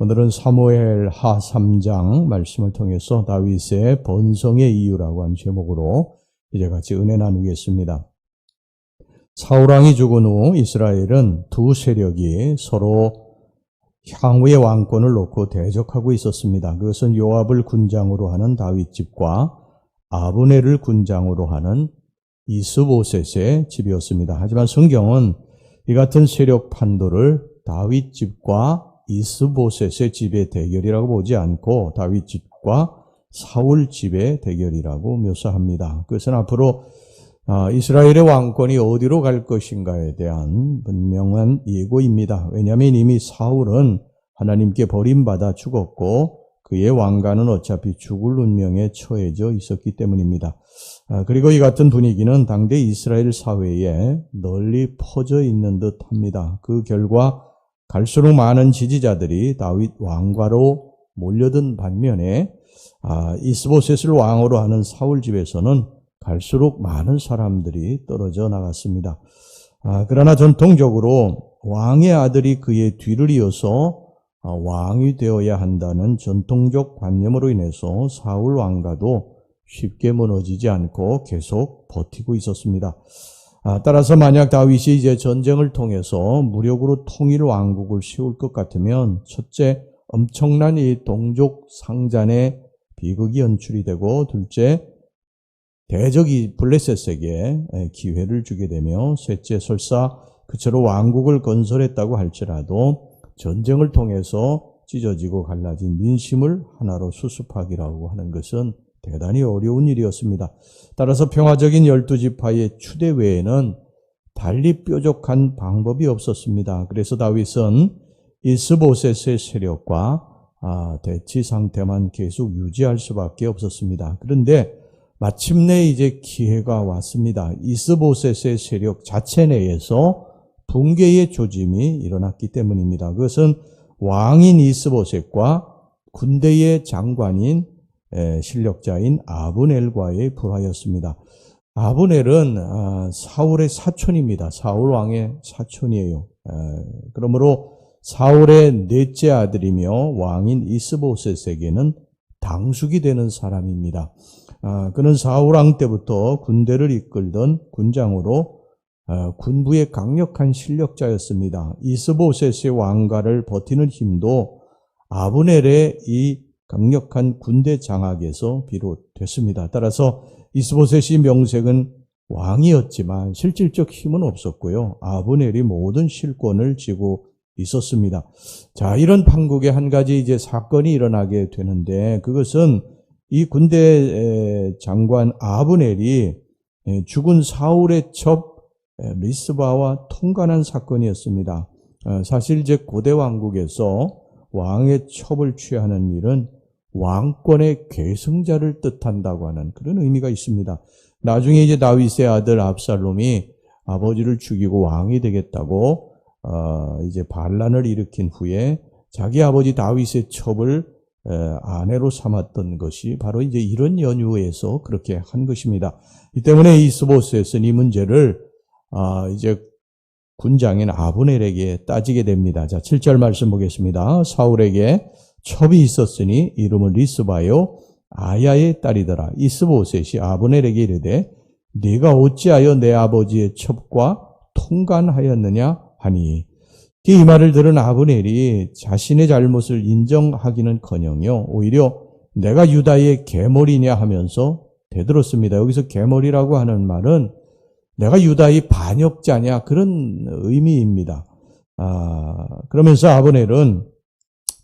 오늘은 사무엘 하 3장 말씀을 통해서 다윗의 번성의 이유라고 하는 제목으로 이제 같이 은혜 나누겠습니다. 사울왕이 죽은 후 이스라엘은 두 세력이 서로 향후의 왕권을 놓고 대적하고 있었습니다. 그것은 요압을 군장으로 하는 다윗 집과 아브넬을 군장으로 하는 이스보셋의 집이었습니다. 하지만 성경은 이 같은 세력 판도를 다윗 집과 이스보셋의 집의 대결이라고 보지 않고 다윗 집과 사울 집의 대결이라고 묘사합니다. 그것은 앞으로 이스라엘의 왕권이 어디로 갈 것인가에 대한 분명한 예고입니다. 왜냐하면 이미 사울은 하나님께 버림받아 죽었고 그의 왕가는 어차피 죽을 운명에 처해져 있었기 때문입니다. 그리고 이 같은 분위기는 당대 이스라엘 사회에 널리 퍼져 있는 듯합니다. 그 결과 갈수록 많은 지지자들이 다윗 왕가로 몰려든 반면에 이스보셋을 왕으로 하는 사울 집에서는 갈수록 많은 사람들이 떨어져 나갔습니다. 그러나 전통적으로 왕의 아들이 그의 뒤를 이어서 왕이 되어야 한다는 전통적 관념으로 인해서 사울 왕가도 쉽게 무너지지 않고 계속 버티고 있었습니다. 따라서 만약 다윗이 이제 전쟁을 통해서 무력으로 통일 왕국을 세울 것 같으면 첫째, 엄청난 이 동족 상잔의 비극이 연출이 되고 둘째, 대적이 블레셋에게 기회를 주게 되며 셋째, 설사 그처럼 왕국을 건설했다고 할지라도 전쟁을 통해서 찢어지고 갈라진 민심을 하나로 수습하기라고 하는 것은 대단히 어려운 일이었습니다. 따라서 평화적인 12지파의 추대 외에는 달리 뾰족한 방법이 없었습니다. 그래서 다윗은 이스보셋의 세력과 대치 상태만 계속 유지할 수밖에 없었습니다. 그런데 마침내 이제 기회가 왔습니다. 이스보셋의 세력 자체 내에서 붕괴의 조짐이 일어났기 때문입니다. 그것은 왕인 이스보셋과 군대의 장관인 실력자인 아브넬과의 불화였습니다. 아브넬은 사울의 사촌입니다. 사울 왕의 사촌이에요. 그러므로 사울의 넷째 아들이며 왕인 이스보셋에게는 당숙이 되는 사람입니다. 그는 사울 왕 때부터 군대를 이끌던 군장으로 군부의 강력한 실력자였습니다. 이스보셋의 왕가를 버티는 힘도 아브넬의 이 강력한 군대 장악에서 비롯됐습니다. 따라서 이스보셋의 명색은 왕이었지만 실질적 힘은 없었고요. 아브넬이 모든 실권을 쥐고 있었습니다. 자, 이런 판국에 한 가지 이제 사건이 일어나게 되는데 그것은 이 군대 장관 아브넬이 죽은 사울의 첩 리스바와 통관한 사건이었습니다. 사실 이제 고대 왕국에서 왕의 첩을 취하는 일은 왕권의 계승자를 뜻한다고 하는 그런 의미가 있습니다. 나중에 이제 다윗의 아들 압살롬이 아버지를 죽이고 왕이 되겠다고 이제 반란을 일으킨 후에 자기 아버지 다윗의 첩을 아내로 삼았던 것이 바로 이제 이런 연유에서 그렇게 한 것입니다. 이 때문에 이스보셋은 이 문제를 이제 군장인 아브넬에게 따지게 됩니다. 자, 7절 말씀 보겠습니다. 사울에게 첩이 있었으니 이름은 리스바요 아야의 딸이더라. 이스보셋이 아브넬에게 이르되 네가 어찌하여 내 아버지의 첩과 통관하였느냐 하니 이 말을 들은 아브넬이 자신의 잘못을 인정하기는커녕요 오히려 내가 유다의 계몰이냐 하면서 대들었습니다. 여기서 계몰이라고 하는 말은 내가 유다의 반역자냐 그런 의미입니다. 그러면서 아브넬은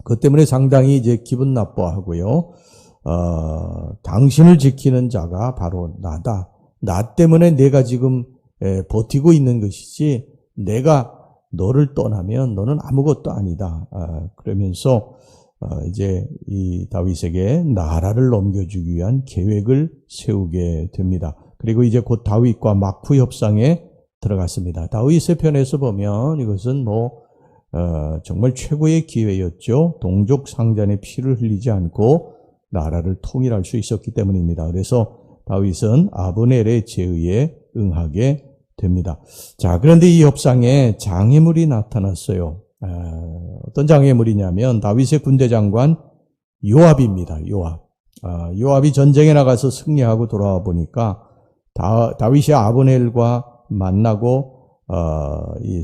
그것 때문에 상당히 이제 기분 나빠하고요. 당신을 지키는 자가 바로 나다. 나 때문에 내가 지금 버티고 있는 것이지 내가 너를 떠나면 너는 아무것도 아니다. 그러면서 이제 이 다윗에게 나라를 넘겨주기 위한 계획을 세우게 됩니다. 그리고 이제 곧 다윗과 막후 협상에 들어갔습니다. 다윗의 편에서 보면 이것은 정말 최고의 기회였죠. 동족 상잔의 피를 흘리지 않고 나라를 통일할 수 있었기 때문입니다. 그래서 다윗은 아브넬의 제의에 응하게 됩니다. 자, 그런데 이 협상에 장애물이 나타났어요. 어떤 장애물이냐면 다윗의 군대 장관 요압입니다. 요압이 전쟁에 나가서 승리하고 돌아와 보니까 다윗이 아브넬과 만나고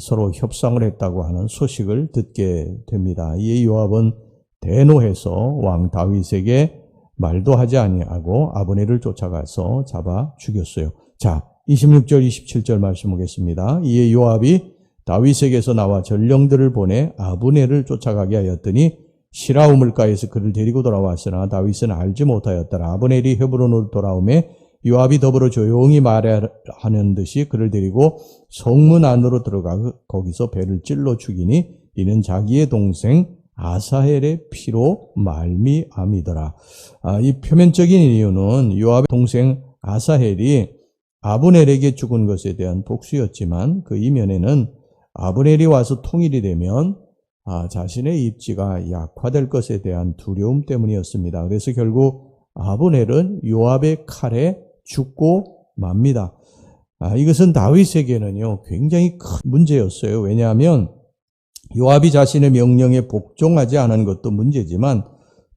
서로 협상을 했다고 하는 소식을 듣게 됩니다. 이에 요압은 대노해서 왕 다윗에게 말도 하지 아니하고 아브넬을 쫓아가서 잡아 죽였어요. 자, 26절, 27절 말씀 보겠습니다. 이에 요압이 다윗에게서 나와 전령들을 보내 아브넬을 쫓아가게 하였더니 시라 우물가에서 그를 데리고 돌아왔으나 다윗은 알지 못하였더라. 아브넬이 헤브론으로 돌아오매 요압이 더불어 조용히 말하는 듯이 그를 데리고 성문 안으로 들어가 거기서 배를 찔러 죽이니 이는 자기의 동생 아사헬의 피로 말미암이더라. 이 표면적인 이유는 요압의 동생 아사헬이 아브넬에게 죽은 것에 대한 복수였지만 그 이면에는 아브넬이 와서 통일이 되면 자신의 입지가 약화될 것에 대한 두려움 때문이었습니다. 그래서 결국 아브넬은 요압의 칼에 죽고 맙니다. 이것은 다윗에게는요 굉장히 큰 문제였어요. 왜냐하면 요압이 자신의 명령에 복종하지 않은 것도 문제지만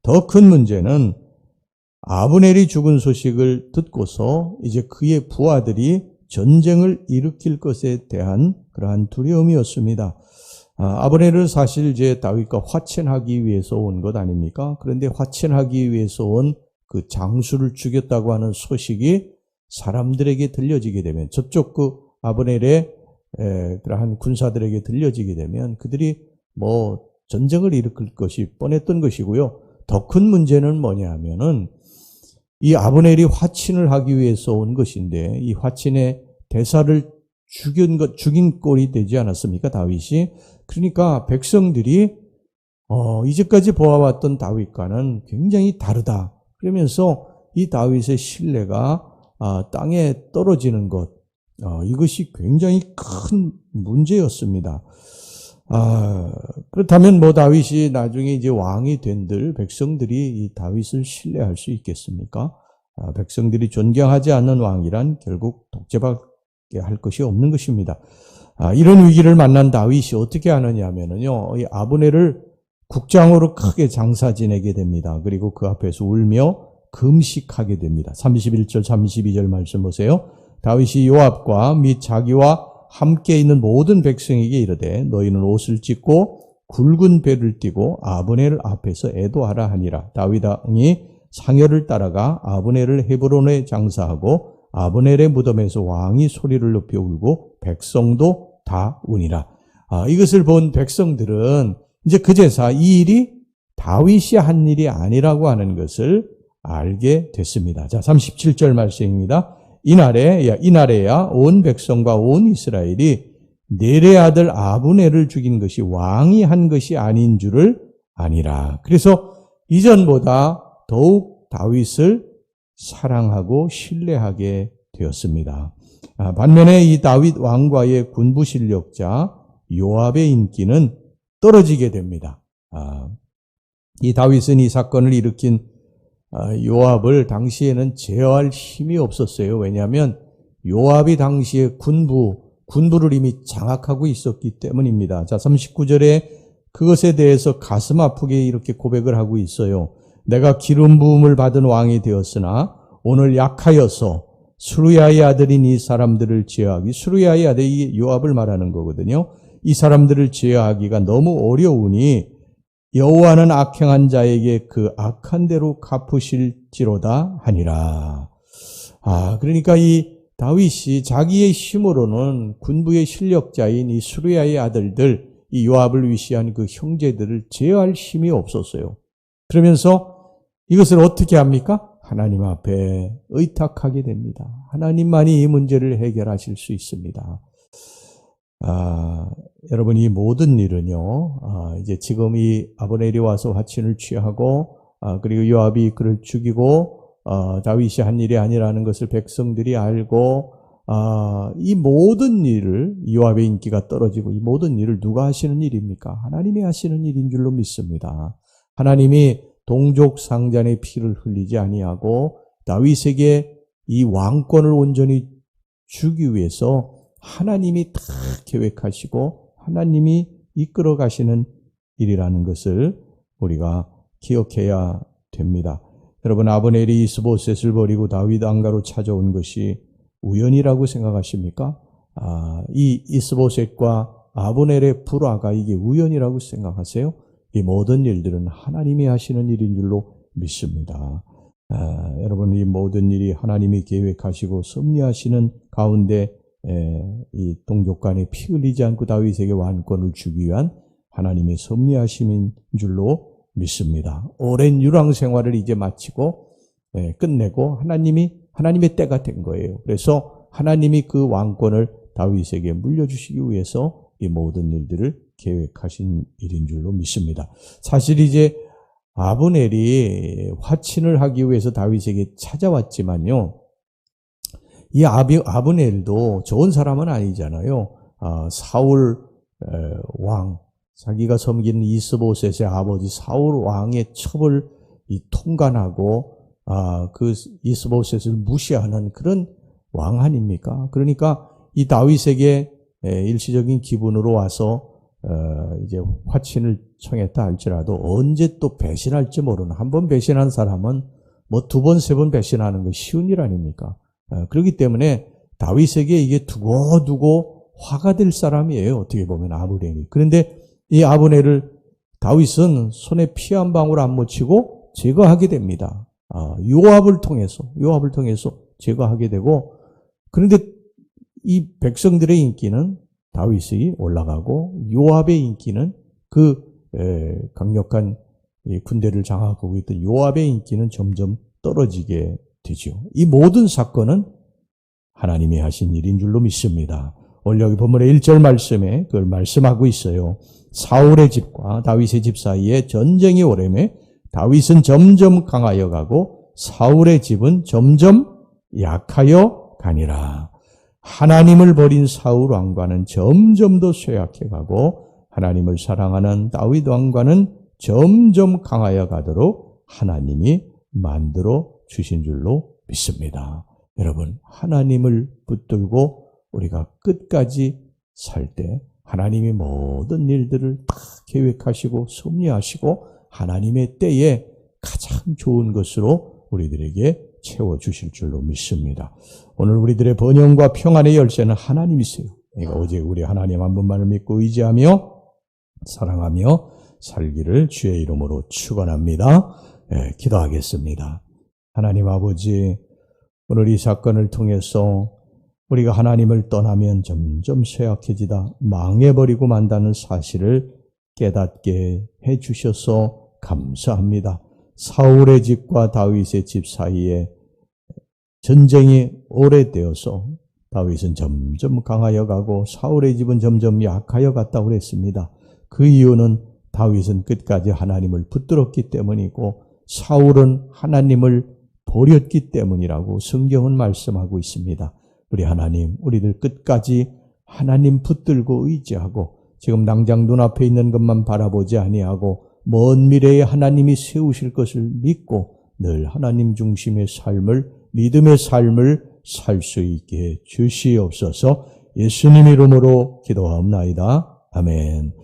더 큰 문제는 아브넬이 죽은 소식을 듣고서 이제 그의 부하들이 전쟁을 일으킬 것에 대한 그러한 두려움이었습니다. 아브넬은 사실 이제 다윗과 화친하기 위해서 온 것 아닙니까? 그런데 화친하기 위해서 온 그 장수를 죽였다고 하는 소식이 사람들에게 들려지게 되면 저쪽 그 아브넬의 그러한 군사들에게 들려지게 되면 그들이 뭐 전쟁을 일으킬 것이 뻔했던 것이고요. 더 큰 문제는 뭐냐 하면은 이 아브넬이 화친을 하기 위해서 온 것인데 이 화친의 대사를 죽인 꼴이 되지 않았습니까? 다윗이. 그러니까 백성들이 이제까지 보아왔던 다윗과는 굉장히 다르다. 그러면서 이 다윗의 신뢰가 땅에 떨어지는 것, 이것이 굉장히 큰 문제였습니다. 그렇다면 뭐 다윗이 나중에 이제 왕이 된들 백성들이 이 다윗을 신뢰할 수 있겠습니까? 백성들이 존경하지 않는 왕이란 결국 독재밖에 할 것이 없는 것입니다. 이런 위기를 만난 다윗이 어떻게 하느냐면요, 이 아브넬을 국장으로 크게 장사 지내게 됩니다. 그리고 그 앞에서 울며 금식하게 됩니다. 31절, 32절 말씀 보세요. 다윗이 요압과 및 자기와 함께 있는 모든 백성에게 이르되 너희는 옷을 찢고 굵은 배를 띠고 아브넬 앞에서 애도하라 하니라. 다윗 왕이 상여를 따라가 아브넬을 헤브론에 장사하고 아브넬의 무덤에서 왕이 소리를 높여 울고 백성도 다 우니라. 이것을 본 백성들은 이제 그제서 이 일이 다윗이 한 일이 아니라고 하는 것을 알게 됐습니다. 자, 37절 말씀입니다. 이날에야 온 백성과 온 이스라엘이 넬의 아들 아브넬을 죽인 것이 왕이 한 것이 아닌 줄을 아니라. 그래서 이전보다 더욱 다윗을 사랑하고 신뢰하게 되었습니다. 반면에 이 다윗 왕과의 군부 실력자 요압의 인기는 떨어지게 됩니다. 이 다윗은 이 사건을 일으킨 요압을 당시에는 제어할 힘이 없었어요. 왜냐하면 요압이 당시에 군부를 이미 장악하고 있었기 때문입니다. 자, 39절에 그것에 대해서 가슴 아프게 이렇게 고백을 하고 있어요. 내가 기름 부음을 받은 왕이 되었으나 오늘 약하여서 수루야의 아들인 이 사람들을 제어하기, 수루야의 아들이 요압을 말하는 거거든요. 이 사람들을 제어하기가 너무 어려우니 여호와는 악행한 자에게 그 악한 대로 갚으실지로다 하니라. 그러니까 이 다윗이 자기의 힘으로는 군부의 실력자인 이 수루야의 아들들, 이 요압을 위시한 그 형제들을 제어할 힘이 없었어요. 그러면서 이것을 어떻게 합니까? 하나님 앞에 의탁하게 됩니다. 하나님만이 이 문제를 해결하실 수 있습니다. 여러분, 이 모든 일은요, 이제 지금 이 아브넬이 와서 화친을 취하고, 그리고 요압이 그를 죽이고, 다윗이 한 일이 아니라는 것을 백성들이 알고, 이 모든 일을, 요압의 인기가 떨어지고, 이 모든 일을 누가 하시는 일입니까? 하나님이 하시는 일인 줄로 믿습니다. 하나님이 동족 상잔의 피를 흘리지 아니하고, 다윗에게 이 왕권을 온전히 주기 위해서 하나님이 다 계획하시고 하나님이 이끌어 가시는 일이라는 것을 우리가 기억해야 됩니다. 여러분, 아브넬이 이스보셋을 버리고 다윗 왕가로 찾아온 것이 우연이라고 생각하십니까? 이 이스보셋과 아브넬의 불화가 이게 우연이라고 생각하세요? 이 모든 일들은 하나님이 하시는 일인 줄로 믿습니다. 여러분, 이 모든 일이 하나님이 계획하시고 섭리하시는 가운데 이 동족간에 피 흘리지 않고 다윗에게 왕권을 주기 위한 하나님의 섭리하심인 줄로 믿습니다. 오랜 유랑 생활을 이제 마치고 끝내고 하나님의 때가 된 거예요. 그래서 하나님이 그 왕권을 다윗에게 물려주시기 위해서 이 모든 일들을 계획하신 일인 줄로 믿습니다. 사실 이제 아브넬이 화친을 하기 위해서 다윗에게 찾아왔지만요, 이 아브넬도 좋은 사람은 아니잖아요. 사울 왕, 자기가 섬기는 이스보셋의 아버지 사울 왕의 첩을 통관하고 그 이스보셋을 무시하는 그런 왕 아닙니까? 그러니까 이 다윗에게 일시적인 기분으로 와서 이제 화친을 청했다 할지라도 언제 또 배신할지 모르는, 한 번 배신한 사람은 뭐 두 번, 세 번 배신하는 거 쉬운 일 아닙니까? 그렇기 때문에 다윗에게 이게 두고두고 화가 될 사람이에요. 어떻게 보면 아브넬이. 그런데 이 아브넬을 다윗은 손에 피 한 방울 안 묻히고 제거하게 됩니다. 요압을 통해서 제거하게 되고, 그런데 이 백성들의 인기는 다윗이 올라가고 요압의 인기는 그 강력한 군대를 장악하고 있던 요압의 인기는 점점 떨어지게 되죠. 이 모든 사건은 하나님이 하신 일인 줄로 믿습니다. 오늘 여기 본문의 1절 말씀에 그걸 말씀하고 있어요. 사울의 집과 다윗의 집 사이에 전쟁이 오래매 다윗은 점점 강하여 가고 사울의 집은 점점 약하여 가니라. 하나님을 버린 사울 왕과는 점점 더 쇠약해 가고 하나님을 사랑하는 다윗 왕과는 점점 강하여 가도록 하나님이 만들어 주신 줄로 믿습니다. 여러분, 하나님을 붙들고 우리가 끝까지 살 때 하나님이 모든 일들을 다 계획하시고 섭리하시고 하나님의 때에 가장 좋은 것으로 우리들에게 채워주실 줄로 믿습니다. 오늘 우리들의 번영과 평안의 열쇠는 하나님이세요. 그러니까 오직 우리 하나님 한 분만을 믿고 의지하며 사랑하며 살기를 주의 이름으로 축원합니다. 기도하겠습니다. 하나님 아버지, 오늘 이 사건을 통해서 우리가 하나님을 떠나면 점점 쇠약해지다 망해버리고 만다는 사실을 깨닫게 해주셔서 감사합니다. 사울의 집과 다윗의 집 사이에 전쟁이 오래되어서 다윗은 점점 강하여 가고 사울의 집은 점점 약하여 갔다고 그랬습니다. 그 이유는 다윗은 끝까지 하나님을 붙들었기 때문이고 사울은 하나님을 버렸기 때문이라고 성경은 말씀하고 있습니다. 우리 하나님, 우리들 끝까지 하나님 붙들고 의지하고 지금 당장 눈앞에 있는 것만 바라보지 아니하고 먼 미래에 하나님이 세우실 것을 믿고 늘 하나님 중심의 삶을, 믿음의 삶을 살 수 있게 주시옵소서. 예수님 이름으로 기도하옵나이다. 아멘.